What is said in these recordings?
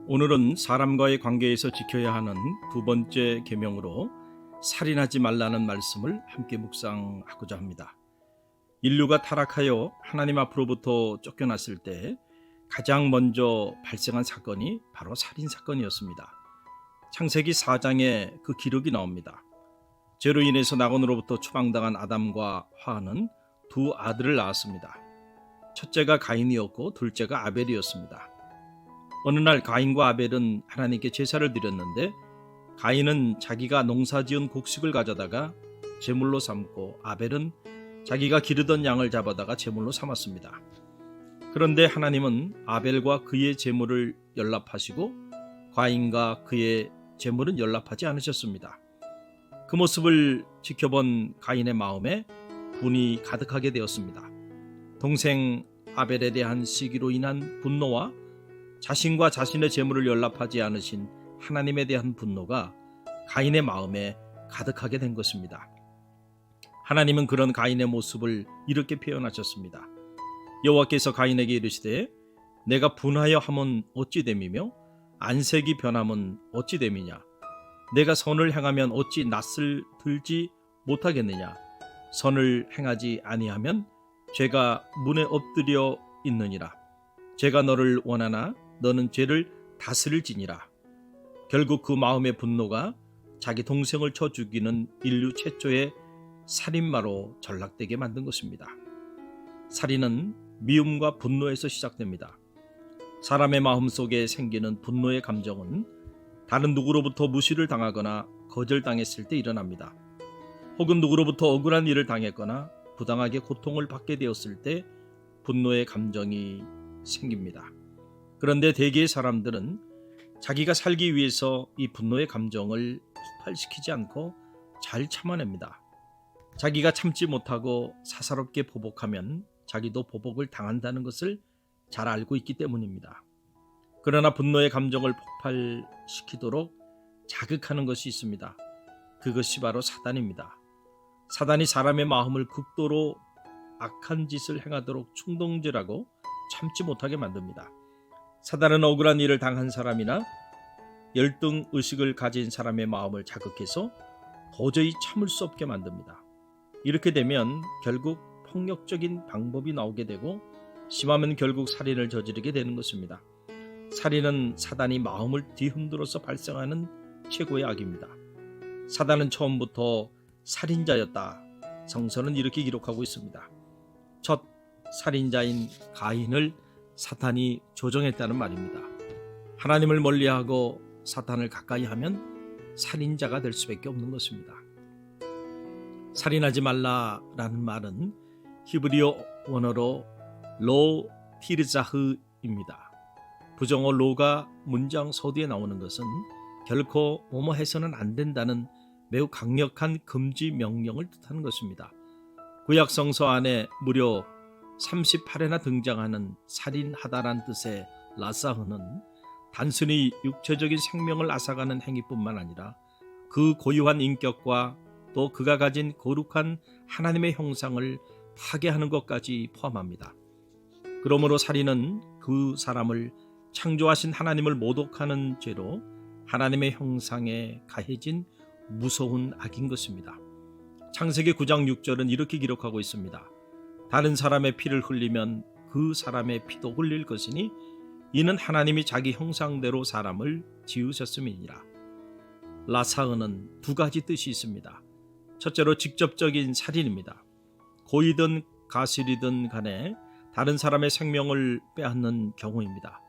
오늘은 사람과의 관계에서 지켜야 하는 두 번째 계명으로 살인하지 말라는 말씀을 함께 묵상하고자 합니다. 인류가 타락하여 하나님 앞으로부터 쫓겨났을 때 가장 먼저 발생한 사건이 바로 살인 사건이었습니다. 창세기 4장에 그 기록이 나옵니다. 죄로 인해서 낙원으로부터 추방당한 아담과 하와는 두 아들을 낳았습니다. 첫째가 가인이었고 둘째가 아벨이었습니다. 어느 날 가인과 아벨은 하나님께 제사를 드렸는데 가인은 자기가 농사지은 곡식을 가져다가 제물로 삼고 아벨은 자기가 기르던 양을 잡아다가 제물로 삼았습니다. 그런데 하나님은 아벨과 그의 제물을 연락하시고 가인과 그의 제물은 연락하지 않으셨습니다. 그 모습을 지켜본 가인의 마음에 분이 가득하게 되었습니다. 동생 아벨에 대한 시기로 인한 분노와 자신과 자신의 재물을 연락하지 않으신 하나님에 대한 분노가 가인의 마음에 가득하게 된 것입니다. 하나님은 그런 가인의 모습을 이렇게 표현하셨습니다. 여호와께서 가인에게 이르시되 내가 분하여 함은 어찌 됨이며 안색이 변함은 어찌 됨이냐. 내가 선을 행하면 어찌 낯을 들지 못하겠느냐. 선을 행하지 아니하면 죄가 문에 엎드려 있느니라. 죄가 너를 원하나 너는 죄를 다스릴지니라. 결국 그 마음의 분노가 자기 동생을 쳐 죽이는 인류 최초의 살인마로 전락되게 만든 것입니다. 살인은 미움과 분노에서 시작됩니다. 사람의 마음속에 생기는 분노의 감정은 다른 누구로부터 무시를 당하거나 거절당했을 때 일어납니다. 혹은 누구로부터 억울한 일을 당했거나 부당하게 고통을 받게 되었을 때 분노의 감정이 생깁니다. 그런데 대개의 사람들은 자기가 살기 위해서 이 분노의 감정을 폭발시키지 않고 잘 참아냅니다. 자기가 참지 못하고 사사롭게 보복하면 자기도 보복을 당한다는 것을 잘 알고 있기 때문입니다. 그러나 분노의 감정을 폭발시키도록 자극하는 것이 있습니다. 그것이 바로 사단입니다. 사단이 사람의 마음을 극도로 악한 짓을 행하도록 충동질하고 참지 못하게 만듭니다. 사단은 억울한 일을 당한 사람이나 열등 의식을 가진 사람의 마음을 자극해서 도저히 참을 수 없게 만듭니다. 이렇게 되면 결국 폭력적인 방법이 나오게 되고 심하면 결국 살인을 저지르게 되는 것입니다. 살인은 사단이 마음을 뒤흔들어서 발생하는 최고의 악입니다. 사단은 처음부터 살인자였다. 성서는 이렇게 기록하고 있습니다. 첫 살인자인 가인을 사탄이 조종했다는 말입니다. 하나님을 멀리하고 사탄을 가까이 하면 살인자가 될 수밖에 없는 것입니다. 살인하지 말라라는 말은 히브리어 원어로 로 티르자흐입니다. 부정어 로가 문장 서두에 나오는 것은 결코 뭐뭐 해서는 안 된다는 매우 강력한 금지 명령을 뜻하는 것입니다. 구약 성서 안에 무려 38회나 등장하는 살인하다란 뜻의 라사흐는 단순히 육체적인 생명을 앗아가는 행위뿐만 아니라 그 고유한 인격과 또 그가 가진 거룩한 하나님의 형상을 파괴하는 것까지 포함합니다. 그러므로 살인은 그 사람을 창조하신 하나님을 모독하는 죄로 하나님의 형상에 가해진 무서운 악인 것입니다. 창세기 9장 6절은 이렇게 기록하고 있습니다. 다른 사람의 피를 흘리면 그 사람의 피도 흘릴 것이니 이는 하나님이 자기 형상대로 사람을 지으셨음이니라. 라사흐는 두 가지 뜻이 있습니다. 첫째로 직접적인 살인입니다. 고의든 가실이든 간에 다른 사람의 생명을 빼앗는 경우입니다.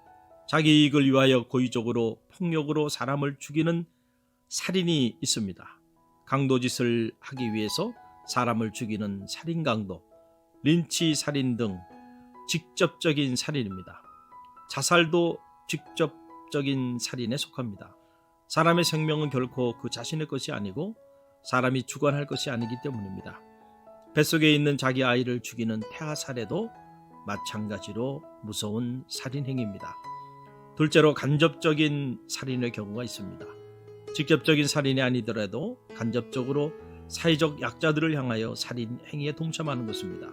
자기 이익을 위하여 고의적으로 폭력으로 사람을 죽이는 살인이 있습니다. 강도짓을 하기 위해서 사람을 죽이는 살인강도, 린치 살인 등 직접적인 살인입니다. 자살도 직접적인 살인에 속합니다. 사람의 생명은 결코 그 자신의 것이 아니고 사람이 주관할 것이 아니기 때문입니다. 뱃속에 있는 자기 아이를 죽이는 태아 살해도 마찬가지로 무서운 살인 행위입니다. 둘째로 간접적인 살인의 경우가 있습니다. 직접적인 살인이 아니더라도 간접적으로 사회적 약자들을 향하여 살인 행위에 동참하는 것입니다.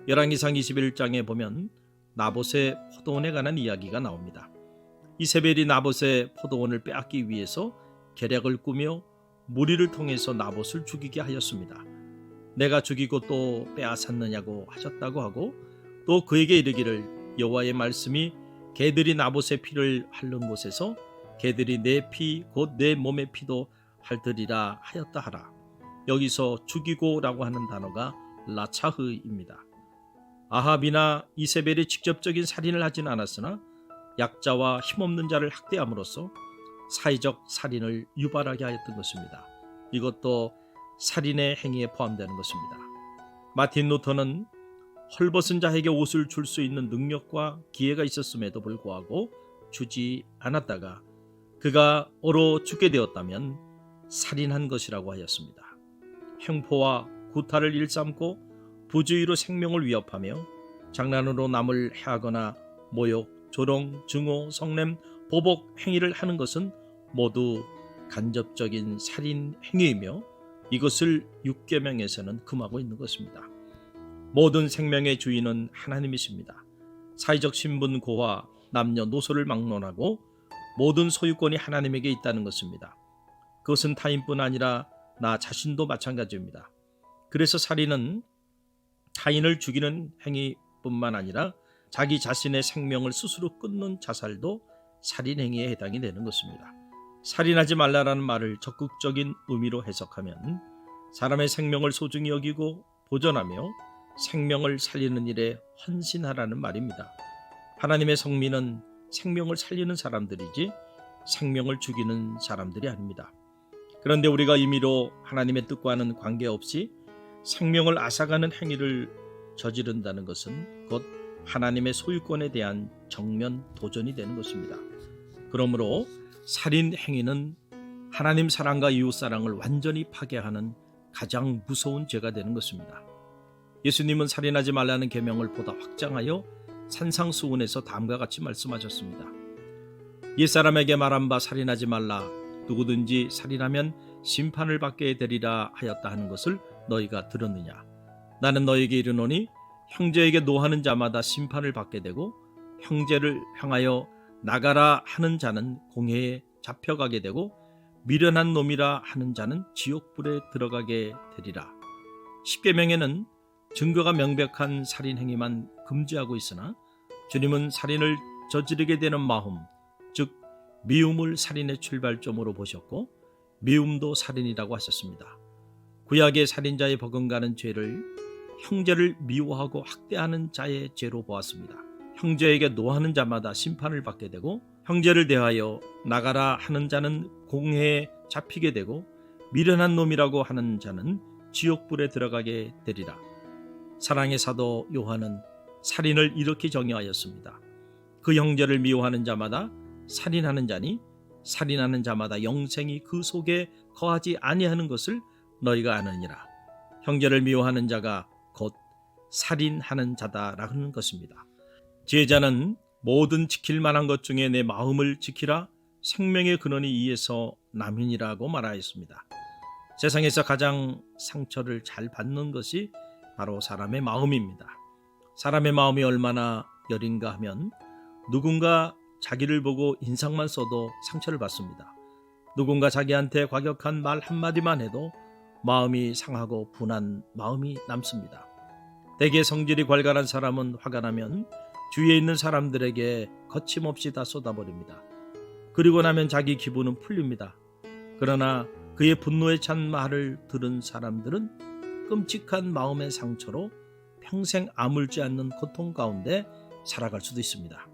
열왕기상 21장에 보면 나봇의 포도원에 관한 이야기가 나옵니다. 이세벨이 나봇의 포도원을 빼앗기 위해서 계략을 꾸며 무리를 통해서 나봇을 죽이게 하였습니다. 내가 죽이고 또 빼앗았느냐고 하셨다고 하고 또 그에게 이르기를 여호와의 말씀이 개들이 나봇의 피를 핥는 곳에서 개들이 내 피 곧 내 몸의 피도 핥으리라 하였다 하라. 여기서 죽이고라고 하는 단어가 라차흐입니다. 아합이나 이세벨이 직접적인 살인을 하진 않았으나 약자와 힘없는 자를 학대함으로써 사회적 살인을 유발하게 하였던 것입니다. 이것도 살인의 행위에 포함되는 것입니다. 마틴 루터는 헐벗은 자에게 옷을 줄 수 있는 능력과 기회가 있었음에도 불구하고 주지 않았다가 그가 얼어 죽게 되었다면 살인한 것이라고 하였습니다. 횡포와 구타를 일삼고 부주의로 생명을 위협하며 장난으로 남을 해하거나 모욕, 조롱, 증오, 성냄, 보복 행위를 하는 것은 모두 간접적인 살인 행위이며 이것을 육계명에서는 금하고 있는 것입니다. 모든 생명의 주인은 하나님이십니다. 사회적 신분 고하, 남녀노소를 막론하고 모든 소유권이 하나님에게 있다는 것입니다. 그것은 타인뿐 아니라 나 자신도 마찬가지입니다. 그래서 살인은 타인을 죽이는 행위뿐만 아니라 자기 자신의 생명을 스스로 끊는 자살도 살인 행위에 해당이 되는 것입니다. 살인하지 말라라는 말을 적극적인 의미로 해석하면 사람의 생명을 소중히 여기고 보존하며 생명을 살리는 일에 헌신하라는 말입니다. 하나님의 성민은 생명을 살리는 사람들이지 생명을 죽이는 사람들이 아닙니다. 그런데 우리가 임의로 하나님의 뜻과는 관계없이 생명을 앗아가는 행위를 저지른다는 것은 곧 하나님의 소유권에 대한 정면 도전이 되는 것입니다. 그러므로 살인 행위는 하나님 사랑과 이웃 사랑을 완전히 파괴하는 가장 무서운 죄가 되는 것입니다. 예수님은 살인하지 말라는 계명을 보다 확장하여 산상수훈에서 다음과 같이 말씀하셨습니다. 옛사람에게 말한 바 살인하지 말라. 누구든지 살인하면 심판을 받게 되리라 하였다 하는 것을 너희가 들었느냐. 나는 너희에게 이르노니 형제에게 노하는 자마다 심판을 받게 되고 형제를 향하여 나가라 하는 자는 공회에 잡혀가게 되고 미련한 놈이라 하는 자는 지옥불에 들어가게 되리라. 십계명에는 증거가 명백한 살인 행위만 금지하고 있으나 주님은 살인을 저지르게 되는 마음, 즉 미움을 살인의 출발점으로 보셨고 미움도 살인이라고 하셨습니다. 구약의 살인자에 버금가는 죄를 형제를 미워하고 학대하는 자의 죄로 보았습니다. 형제에게 노하는 자마다 심판을 받게 되고 형제를 대하여 나가라 하는 자는 공회에 잡히게 되고 미련한 놈이라고 하는 자는 지옥불에 들어가게 되리라. 사랑의 사도 요한은 살인을 이렇게 정의하였습니다. 그 형제를 미워하는 자마다 살인하는 자니 살인하는 자마다 영생이 그 속에 거하지 아니하는 것을 너희가 아느니라. 형제를 미워하는 자가 곧 살인하는 자다라는 것입니다. 지혜자는 모든 지킬 만한 것 중에 내 마음을 지키라. 생명의 근원이 이에서 남이니라고 말하였습니다. 세상에서 가장 상처를 잘 받는 것이 바로 사람의 마음입니다. 사람의 마음이 얼마나 여린가 하면 누군가 자기를 보고 인상만 써도 상처를 받습니다. 누군가 자기한테 과격한 말 한마디만 해도 마음이 상하고 분한 마음이 남습니다. 대개 성질이 괄괄한 사람은 화가 나면 주위에 있는 사람들에게 거침없이 다 쏟아버립니다. 그리고 나면 자기 기분은 풀립니다. 그러나 그의 분노에 찬 말을 들은 사람들은 끔찍한 마음의 상처로 평생 아물지 않는 고통 가운데 살아갈 수도 있습니다.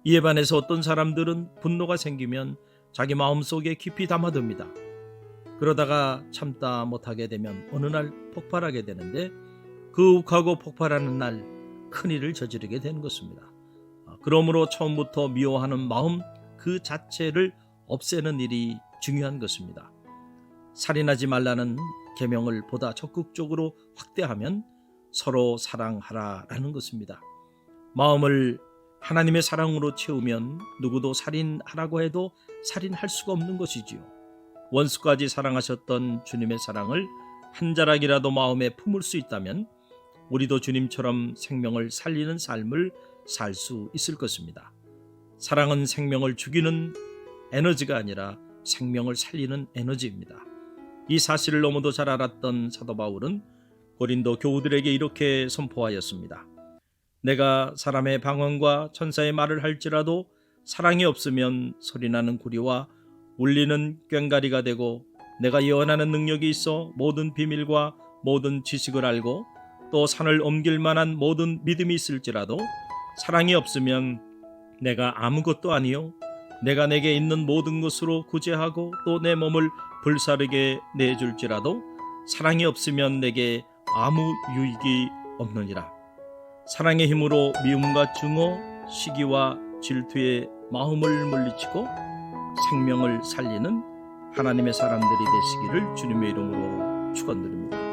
이에 반해서 어떤 사람들은 분노가 생기면 자기 마음속에 깊이 담아둡니다. 그러다가 참다 못하게 되면 어느 날 폭발하게 되는데 그 욱하고 폭발하는 날 큰일을 저지르게 되는 것입니다. 그러므로 처음부터 미워하는 마음 그 자체를 없애는 일이 중요한 것입니다. 살인하지 말라는 계명을 보다 적극적으로 확대하면 서로 사랑하라라는 것입니다. 마음을 하나님의 사랑으로 채우면 누구도 살인하라고 해도 살인할 수가 없는 것이지요. 원수까지 사랑하셨던 주님의 사랑을 한 자락이라도 마음에 품을 수 있다면 우리도 주님처럼 생명을 살리는 삶을 살 수 있을 것입니다. 사랑은 생명을 죽이는 에너지가 아니라 생명을 살리는 에너지입니다. 이 사실을 너무도 잘 알았던 사도 바울은 고린도 교우들에게 이렇게 선포하였습니다. 내가 사람의 방언과 천사의 말을 할지라도 사랑이 없으면 소리나는 구리와 울리는 꽹가리가 되고, 내가 예언하는 능력이 있어 모든 비밀과 모든 지식을 알고 또 산을 옮길 만한 모든 믿음이 있을지라도 사랑이 없으면 내가 아무것도 아니요 내가 내게 있는 모든 것으로 구제하고 또 내 몸을 불사르게 내줄지라도 사랑이 없으면 내게 아무 유익이 없느니라. 사랑의 힘으로 미움과 증오, 시기와 질투의 마음을 물리치고 생명을 살리는 하나님의 사람들이 되시기를 주님의 이름으로 축원드립니다.